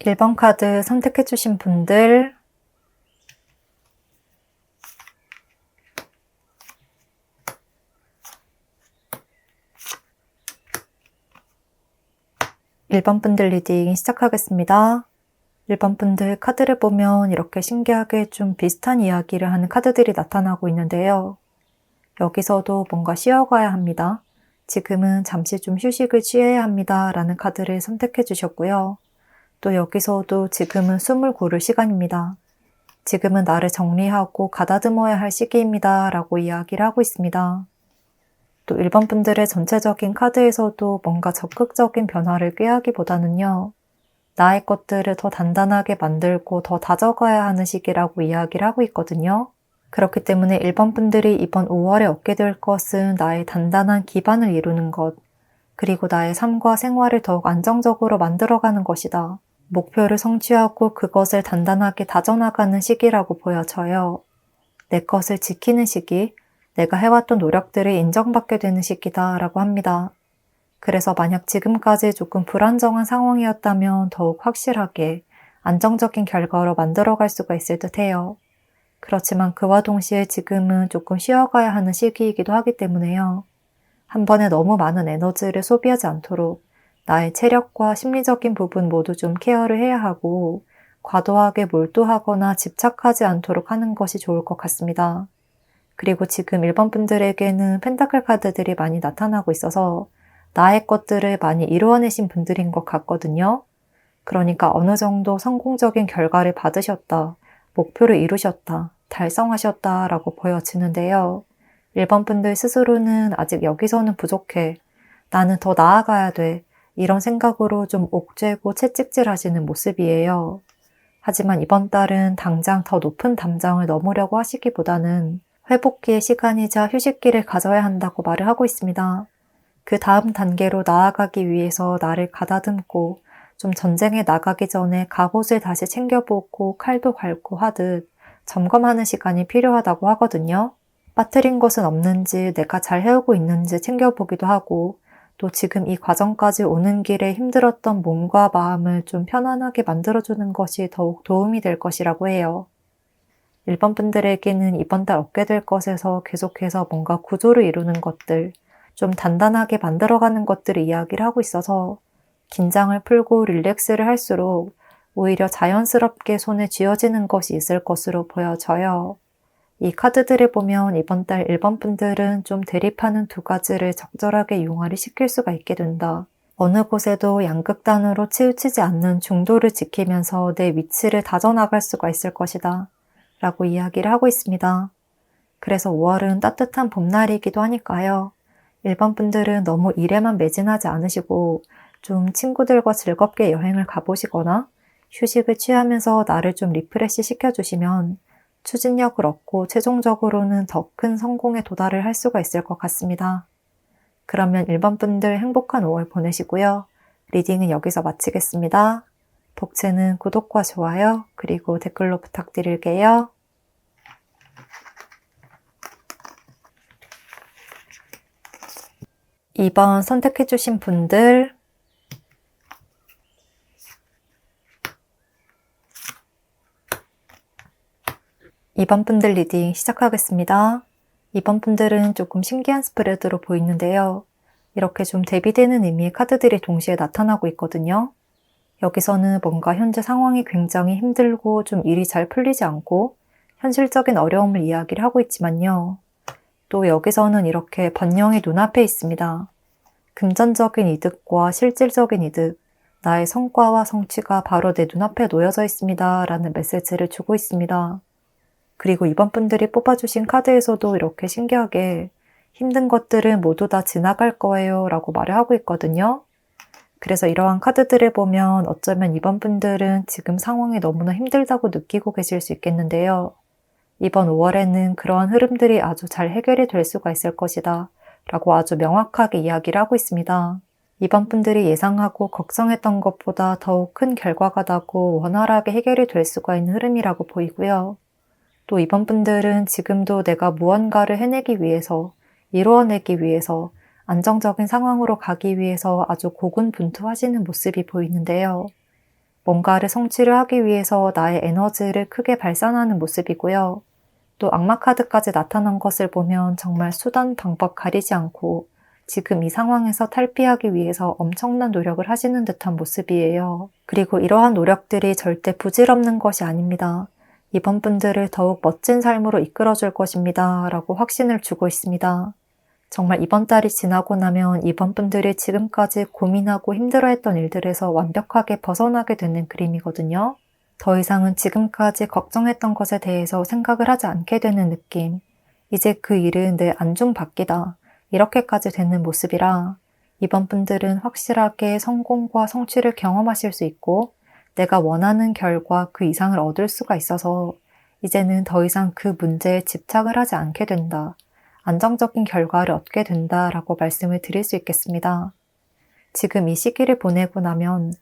1번 카드 선택해주신 분들, (1번) 분들 리딩 시작하겠습니다. 1번 분들 카드를 보면 이렇게 신기하게 좀 비슷한 이야기를 하는 카드들이 나타나고 있는데요. 여기서도 뭔가 쉬어가야 합니다. 지금은 잠시 좀 휴식을 취해야 합니다. 라는 카드를 선택해 주셨고요. 또 여기서도 지금은 숨을 고를 시간입니다. 지금은 나를 정리하고 가다듬어야 할 시기입니다. 라고 이야기를 하고 있습니다. 또 1번 분들의 전체적인 카드에서도 뭔가 적극적인 변화를 꾀하기보다는요. 나의 것들을 더 단단하게 만들고 더 다져가야 하는 시기라고 이야기를 하고 있거든요. 그렇기 때문에 1번 분들이 이번 5월에 얻게 될 것은 나의 단단한 기반을 이루는 것, 그리고 나의 삶과 생활을 더욱 안정적으로 만들어가는 것이다. 목표를 성취하고 그것을 단단하게 다져나가는 시기라고 보여져요. 내 것을 지키는 시기, 내가 해왔던 노력들을 인정받게 되는 시기다 라고 합니다. 그래서 만약 지금까지 조금 불안정한 상황이었다면 더욱 확실하게 안정적인 결과로 만들어갈 수가 있을 듯해요. 그렇지만 그와 동시에 지금은 조금 쉬어가야 하는 시기이기도 하기 때문에요. 한 번에 너무 많은 에너지를 소비하지 않도록 나의 체력과 심리적인 부분 모두 좀 케어를 해야 하고 과도하게 몰두하거나 집착하지 않도록 하는 것이 좋을 것 같습니다. 그리고 지금 1번 분들에게는 펜타클 카드들이 많이 나타나고 있어서 나의 것들을 많이 이루어내신 분들인 것 같거든요. 그러니까 어느 정도 성공적인 결과를 받으셨다, 목표를 이루셨다, 달성하셨다 라고 보여지는데요. 1번 분들 스스로는 아직 여기서는 부족해, 나는 더 나아가야 돼, 이런 생각으로 좀 옥죄고 채찍질 하시는 모습이에요. 하지만 이번 달은 당장 더 높은 담장을 넘으려고 하시기보다는 회복기의 시간이자 휴식기를 가져야 한다고 말을 하고 있습니다. 그 다음 단계로 나아가기 위해서 나를 가다듬고 좀 전쟁에 나가기 전에 갑옷을 다시 챙겨보고 칼도 갈고 하듯 점검하는 시간이 필요하다고 하거든요. 빠뜨린 것은 없는지 내가 잘 해오고 있는지 챙겨보기도 하고 또 지금 이 과정까지 오는 길에 힘들었던 몸과 마음을 좀 편안하게 만들어주는 것이 더욱 도움이 될 것이라고 해요. 1번 분들에게는 이번 달 얻게 될 것에서 계속해서 뭔가 구조를 이루는 것들, 좀 단단하게 만들어가는 것들을 이야기를 하고 있어서 긴장을 풀고 릴렉스를 할수록 오히려 자연스럽게 손에 쥐어지는 것이 있을 것으로 보여져요. 이 카드들을 보면 이번 달 1번 분들은 좀 대립하는 두 가지를 적절하게 융화를 시킬 수가 있게 된다. 어느 곳에도 양극단으로 치우치지 않는 중도를 지키면서 내 위치를 다져나갈 수가 있을 것이다. 라고 이야기를 하고 있습니다. 그래서 5월은 따뜻한 봄날이기도 하니까요. 1번 분들은 너무 일에만 매진하지 않으시고 좀 친구들과 즐겁게 여행을 가보시거나 휴식을 취하면서 나를 좀 리프레시 시켜주시면 추진력을 얻고 최종적으로는 더 큰 성공에 도달을 할 수가 있을 것 같습니다. 그러면 1번 분들 행복한 5월 보내시고요. 리딩은 여기서 마치겠습니다. 복채는 구독과 좋아요, 그리고 댓글로 부탁드릴게요. 2번 선택해주신 분들, 2번 분들 리딩 시작하겠습니다. 2번 분들은 조금 신기한 스프레드로 보이는데요. 이렇게 좀 대비되는 의미의 카드들이 동시에 나타나고 있거든요. 여기서는 뭔가 현재 상황이 굉장히 힘들고 좀 일이 잘 풀리지 않고 현실적인 어려움을 이야기를 하고 있지만요. 또 여기서는 이렇게 번영이 눈앞에 있습니다. 금전적인 이득과 실질적인 이득, 나의 성과와 성취가 바로 내 눈앞에 놓여져 있습니다. 라는 메시지를 주고 있습니다. 그리고 이번 분들이 뽑아주신 카드에서도 이렇게 신기하게 힘든 것들은 모두 다 지나갈 거예요 라고 말을 하고 있거든요. 그래서 이러한 카드들을 보면 어쩌면 이번 분들은 지금 상황이 너무나 힘들다고 느끼고 계실 수 있겠는데요. 이번 5월에는 그러한 흐름들이 아주 잘 해결이 될 수가 있을 것이다 라고 아주 명확하게 이야기를 하고 있습니다. 이번 분들이 예상하고 걱정했던 것보다 더욱 큰 결과가 나고 원활하게 해결이 될 수가 있는 흐름이라고 보이고요. 또 이번 분들은 지금도 내가 무언가를 해내기 위해서, 이루어내기 위해서, 안정적인 상황으로 가기 위해서 아주 고군분투하시는 모습이 보이는데요. 뭔가를 성취를 하기 위해서 나의 에너지를 크게 발산하는 모습이고요. 또 악마 카드까지 나타난 것을 보면 정말 수단, 방법 가리지 않고 지금 이 상황에서 탈피하기 위해서 엄청난 노력을 하시는 듯한 모습이에요. 그리고 이러한 노력들이 절대 부질없는 것이 아닙니다. 이번 분들을 더욱 멋진 삶으로 이끌어줄 것입니다. 라고 확신을 주고 있습니다. 정말 이번 달이 지나고 나면 이번 분들이 지금까지 고민하고 힘들어했던 일들에서 완벽하게 벗어나게 되는 그림이거든요. 더 이상은 지금까지 걱정했던 것에 대해서 생각을 하지 않게 되는 느낌. 이제 그 일은 내 안중받기다. 이렇게까지 되는 모습이라 이번 분들은 확실하게 성공과 성취를 경험하실 수 있고 내가 원하는 결과 그 이상을 얻을 수가 있어서 이제는 더 이상 그 문제에 집착을 하지 않게 된다. 안정적인 결과를 얻게 된다라고 말씀을 드릴 수 있겠습니다. 지금 이 시기를 보내고 나면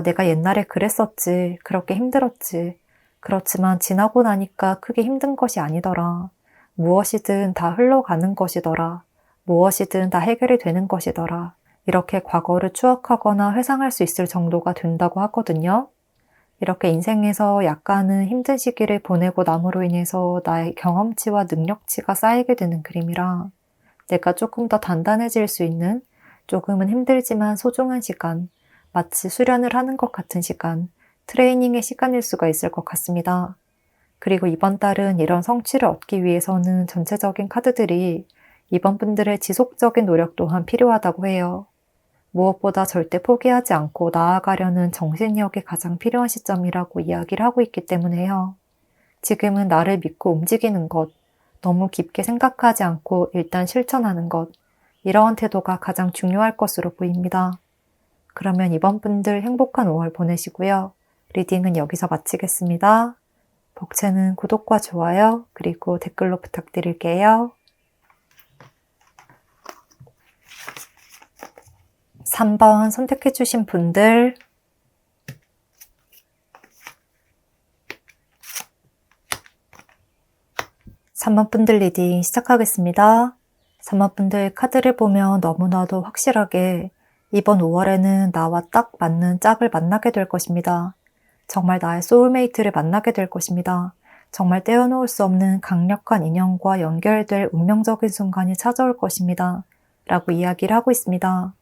내가 옛날에 그랬었지. 그렇게 힘들었지. 그렇지만 지나고 나니까 크게 힘든 것이 아니더라. 무엇이든 다 흘러가는 것이더라. 무엇이든 다 해결이 되는 것이더라. 이렇게 과거를 추억하거나 회상할 수 있을 정도가 된다고 하거든요. 이렇게 인생에서 약간은 힘든 시기를 보내고 남으로 인해서 나의 경험치와 능력치가 쌓이게 되는 그림이라 내가 조금 더 단단해질 수 있는 조금은 힘들지만 소중한 시간, 마치 수련을 하는 것 같은 시간, 트레이닝의 시간일 수가 있을 것 같습니다. 그리고 이번 달은 이런 성취를 얻기 위해서는 전체적인 카드들이 이번 분들의 지속적인 노력 또한 필요하다고 해요. 무엇보다 절대 포기하지 않고 나아가려는 정신력이 가장 필요한 시점이라고 이야기를 하고 있기 때문에요. 지금은 나를 믿고 움직이는 것, 너무 깊게 생각하지 않고 일단 실천하는 것, 이러한 태도가 가장 중요할 것으로 보입니다. 그러면 이번 분들 행복한 5월 보내시고요. 리딩은 여기서 마치겠습니다. 복채는 구독과 좋아요, 그리고 댓글로 부탁드릴게요. 3번 선택해주신 분들, 3번 분들 리딩 시작하겠습니다. 3번 분들 카드를 보면 너무나도 확실하게 이번 5월에는 나와 딱 맞는 짝을 만나게 될 것입니다. 정말 나의 소울메이트를 만나게 될 것입니다. 정말 떼어놓을 수 없는 강력한 인연과 연결될 운명적인 순간이 찾아올 것입니다. 라고 이야기를 하고 있습니다.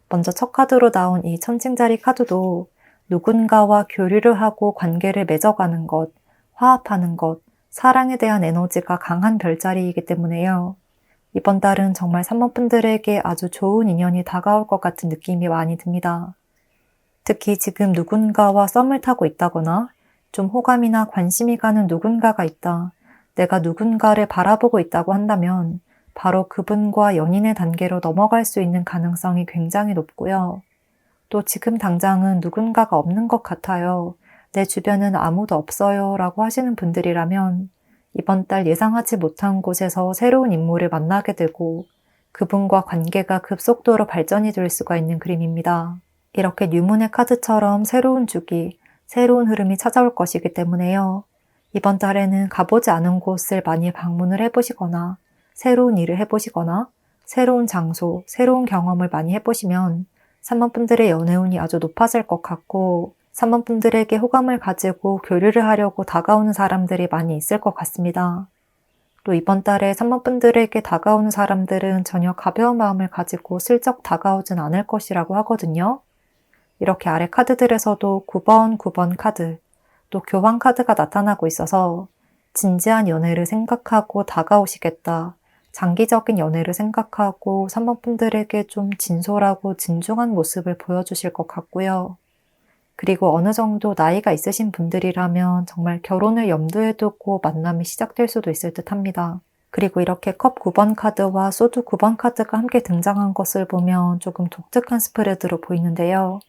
먼저 첫 카드로 나온 이 천칭자리 카드도 누군가와 교류를 하고 관계를 맺어가는 것, 화합하는 것, 사랑에 대한 에너지가 강한 별자리이기 때문에요. 이번 달은 정말 3번 분들에게 아주 좋은 인연이 다가올 것 같은 느낌이 많이 듭니다. 특히 지금 누군가와 썸을 타고 있다거나 좀 호감이나 관심이 가는 누군가가 있다. 내가 누군가를 바라보고 있다고 한다면 바로 그분과 연인의 단계로 넘어갈 수 있는 가능성이 굉장히 높고요. 또 지금 당장은 누군가가 없는 것 같아요. 내 주변은 아무도 없어요 라고 하시는 분들이라면 이번 달 예상하지 못한 곳에서 새로운 인물을 만나게 되고 그분과 관계가 급속도로 발전이 될 수가 있는 그림입니다. 이렇게 뉴문의 카드처럼 새로운 주기, 새로운 흐름이 찾아올 것이기 때문에요. 이번 달에는 가보지 않은 곳을 많이 방문을 해보시거나 새로운 일을 해보시거나 새로운 장소, 새로운 경험을 많이 해보시면 3번 분들의 연애운이 아주 높아질 것 같고 3번 분들에게 호감을 가지고 교류를 하려고 다가오는 사람들이 많이 있을 것 같습니다. 또 이번 달에 3번 분들에게 다가오는 사람들은 전혀 가벼운 마음을 가지고 슬쩍 다가오진 않을 것이라고 하거든요. 이렇게 아래 카드들에서도 9번, 9번 카드, 또 교환 카드가 나타나고 있어서 진지한 연애를 생각하고 다가오시겠다. 장기적인 연애를 생각하고 3번 분들에게 좀 진솔하고 진중한 모습을 보여주실 것 같고요. 그리고 어느 정도 나이가 있으신 분들이라면 정말 결혼을 염두에 두고 만남이 시작될 수도 있을 듯 합니다. 그리고 이렇게 컵 9번 카드와 소드 9번 카드가 함께 등장한 것을 보면 조금 독특한 스프레드로 보이는데요.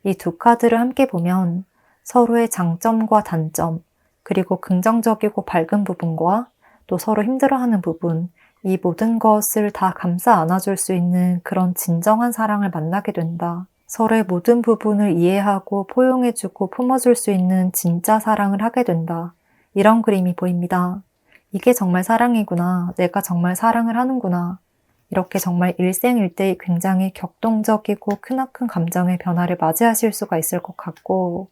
이 두 카드를 함께 보면 서로의 장점과 단점, 그리고 긍정적이고 밝은 부분과 또 서로 힘들어하는 부분, 이 모든 것을 다 감싸 안아줄 수 있는 그런 진정한 사랑을 만나게 된다. 서로의 모든 부분을 이해하고 포용해주고 품어줄 수 있는 진짜 사랑을 하게 된다. 이런 그림이 보입니다. 이게 정말 사랑이구나. 내가 정말 사랑을 하는구나. 이렇게 정말 일생일대의 굉장히 격동적이고 크나큰 감정의 변화를 맞이하실 수가 있을 것 같고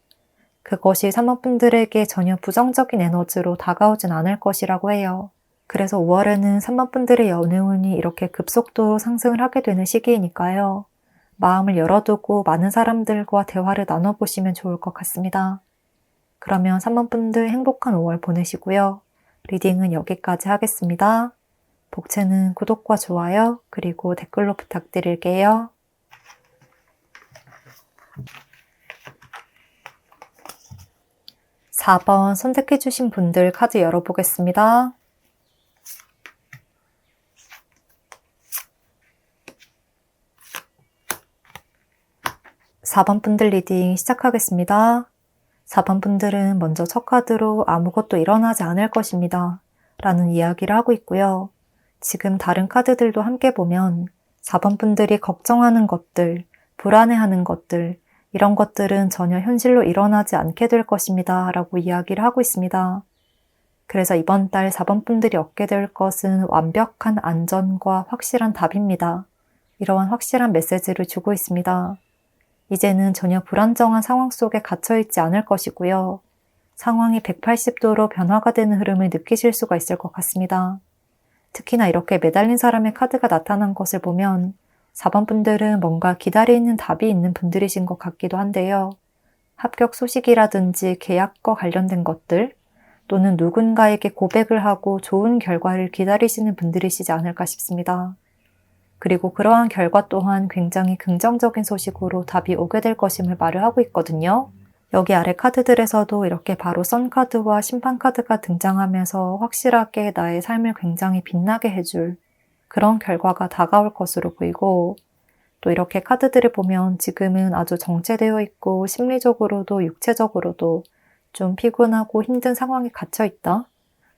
그것이 3번 분들에게 전혀 부정적인 에너지로 다가오진 않을 것이라고 해요. 그래서 5월에는 3번 분들의 연애운이 이렇게 급속도로 상승을 하게 되는 시기이니까요. 마음을 열어두고 많은 사람들과 대화를 나눠보시면 좋을 것 같습니다. 그러면 3번 분들 행복한 5월 보내시고요. 리딩은 여기까지 하겠습니다. 복채는 구독과 좋아요, 그리고 댓글로 부탁드릴게요. 4번 선택해주신 분들 카드 열어보겠습니다. 4번 분들 리딩 시작하겠습니다. 4번 분들은 먼저 첫 카드로 아무것도 일어나지 않을 것입니다. 라는 이야기를 하고 있고요. 지금 다른 카드들도 함께 보면 4번 분들이 걱정하는 것들, 불안해하는 것들, 이런 것들은 전혀 현실로 일어나지 않게 될 것입니다. 라고 이야기를 하고 있습니다. 그래서 이번 달 4번 분들이 얻게 될 것은 완벽한 안전과 확실한 답입니다. 이러한 확실한 메시지를 주고 있습니다. 이제는 전혀 불안정한 상황 속에 갇혀있지 않을 것이고요. 상황이 180도로 변화가 되는 흐름을 느끼실 수가 있을 것 같습니다. 특히나 이렇게 매달린 사람의 카드가 나타난 것을 보면 4번 분들은 뭔가 기다리는 답이 있는 분들이신 것 같기도 한데요. 합격 소식이라든지 계약과 관련된 것들, 또는 누군가에게 고백을 하고 좋은 결과를 기다리시는 분들이시지 않을까 싶습니다. 그리고 그러한 결과 또한 굉장히 긍정적인 소식으로 답이 오게 될 것임을 말을 하고 있거든요. 여기 아래 카드들에서도 이렇게 바로 선카드와 심판카드가 등장하면서 확실하게 나의 삶을 굉장히 빛나게 해줄 그런 결과가 다가올 것으로 보이고, 또 이렇게 카드들을 보면 지금은 아주 정체되어 있고 심리적으로도 육체적으로도 좀 피곤하고 힘든 상황에 갇혀 있다.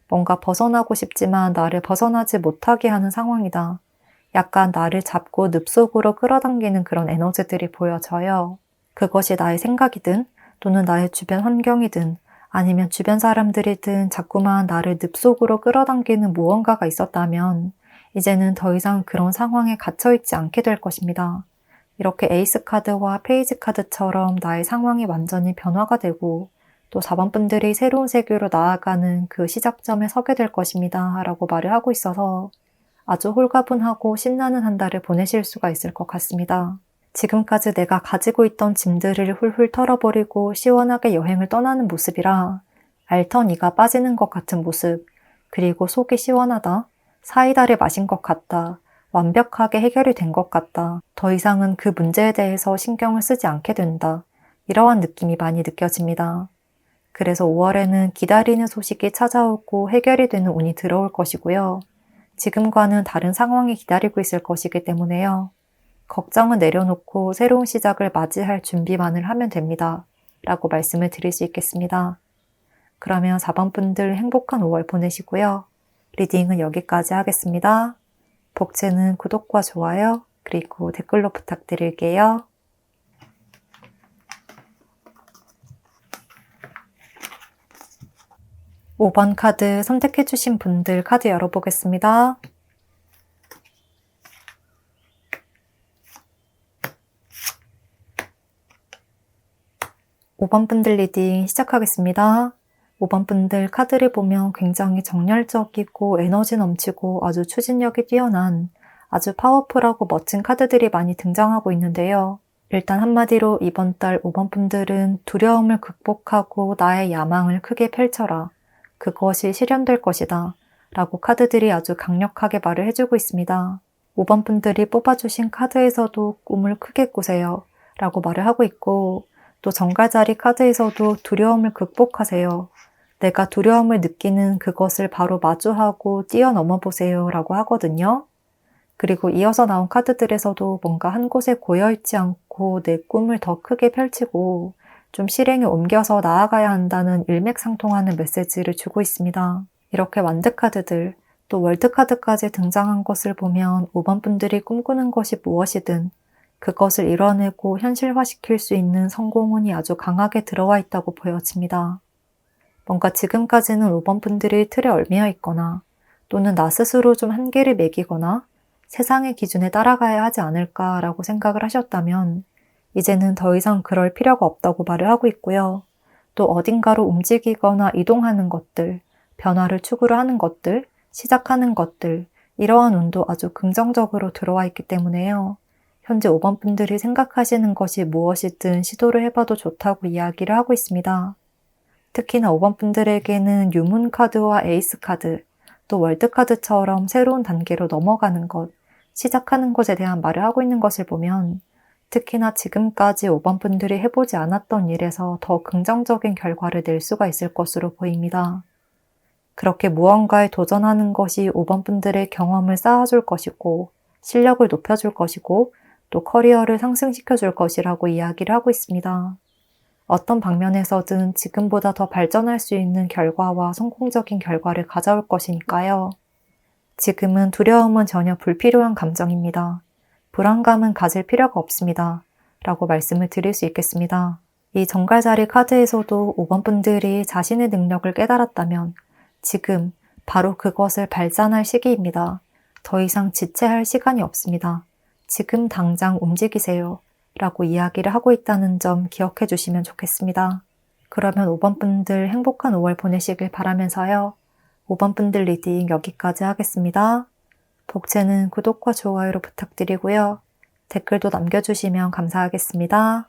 뭔가 벗어나고 싶지만 나를 벗어나지 못하게 하는 상황이다. 약간 나를 잡고 늪속으로 끌어당기는 그런 에너지들이 보여져요. 그것이 나의 생각이든 또는 나의 주변 환경이든 아니면 주변 사람들이든 자꾸만 나를 늪속으로 끌어당기는 무언가가 있었다면 이제는 더 이상 그런 상황에 갇혀있지 않게 될 것입니다. 이렇게 에이스 카드와 페이지 카드처럼 나의 상황이 완전히 변화가 되고 또 4번 분들이 새로운 세계로 나아가는 그 시작점에 서게 될 것입니다. 라고 말을 하고 있어서 아주 홀가분하고 신나는 한 달을 보내실 수가 있을 것 같습니다. 지금까지 내가 가지고 있던 짐들을 훌훌 털어버리고 시원하게 여행을 떠나는 모습이라 알턴 이가 빠지는 것 같은 모습, 그리고 속이 시원하다, 사이다를 마신 것 같다, 완벽하게 해결이 된 것 같다, 더 이상은 그 문제에 대해서 신경을 쓰지 않게 된다, 이러한 느낌이 많이 느껴집니다. 그래서 5월에는 기다리는 소식이 찾아오고 해결이 되는 운이 들어올 것이고요. 지금과는 다른 상황이 기다리고 있을 것이기 때문에요. 걱정은 내려놓고 새로운 시작을 맞이할 준비만을 하면 됩니다. 라고 말씀을 드릴 수 있겠습니다. 그러면 4번 분들 행복한 5월 보내시고요. 리딩은 여기까지 하겠습니다. 복채는 구독과 좋아요, 그리고 댓글로 부탁드릴게요. 5번 카드 선택해주신 분들 카드 열어보겠습니다. 5번 분들 리딩 시작하겠습니다. 5번 분들 카드를 보면 굉장히 정열적이고 에너지 넘치고 아주 추진력이 뛰어난 아주 파워풀하고 멋진 카드들이 많이 등장하고 있는데요. 일단 한마디로 이번 달 5번 분들은 두려움을 극복하고 나의 야망을 크게 펼쳐라. 그것이 실현될 것이다. 라고 카드들이 아주 강력하게 말을 해주고 있습니다. 5번 분들이 뽑아주신 카드에서도 꿈을 크게 꾸세요. 라고 말을 하고 있고, 또 정갈자리 카드에서도 두려움을 극복하세요. 내가 두려움을 느끼는 그것을 바로 마주하고 뛰어넘어 보세요. 라고 하거든요. 그리고 이어서 나온 카드들에서도 뭔가 한 곳에 고여있지 않고 내 꿈을 더 크게 펼치고 좀 실행에 옮겨서 나아가야 한다는 일맥상통하는 메시지를 주고 있습니다. 이렇게 완드카드들, 또 월드카드까지 등장한 것을 보면 5번 분들이 꿈꾸는 것이 무엇이든 그것을 이뤄내고 현실화시킬 수 있는 성공운이 아주 강하게 들어와 있다고 보여집니다. 뭔가 지금까지는 5번 분들이 틀에 얽매여 있거나 또는 나 스스로 좀 한계를 매기거나 세상의 기준에 따라가야 하지 않을까라고 생각을 하셨다면 이제는 더 이상 그럴 필요가 없다고 말을 하고 있고요. 또 어딘가로 움직이거나 이동하는 것들, 변화를 추구를 하는 것들, 시작하는 것들, 이러한 운도 아주 긍정적으로 들어와 있기 때문에요. 현재 5번 분들이 생각하시는 것이 무엇이든 시도를 해봐도 좋다고 이야기를 하고 있습니다. 특히나 5번 분들에게는 유문 카드와 에이스 카드, 또 월드 카드처럼 새로운 단계로 넘어가는 것, 시작하는 것에 대한 말을 하고 있는 것을 보면 특히나 지금까지 5번 분들이 해보지 않았던 일에서 더 긍정적인 결과를 낼 수가 있을 것으로 보입니다. 그렇게 무언가에 도전하는 것이 5번 분들의 경험을 쌓아줄 것이고 실력을 높여줄 것이고 또 커리어를 상승시켜줄 것이라고 이야기를 하고 있습니다. 어떤 방면에서든 지금보다 더 발전할 수 있는 결과와 성공적인 결과를 가져올 것이니까요. 지금은 두려움은 전혀 불필요한 감정입니다. 불안감은 가질 필요가 없습니다. 라고 말씀을 드릴 수 있겠습니다. 이 정갈자리 카드에서도 5번 분들이 자신의 능력을 깨달았다면 지금 바로 그것을 발산할 시기입니다. 더 이상 지체할 시간이 없습니다. 지금 당장 움직이세요. 라고 이야기를 하고 있다는 점 기억해 주시면 좋겠습니다. 그러면 5번 분들 행복한 5월 보내시길 바라면서요. 5번 분들 리딩 여기까지 하겠습니다. 복채는 구독과 좋아요로 부탁드리고요. 댓글도 남겨주시면 감사하겠습니다.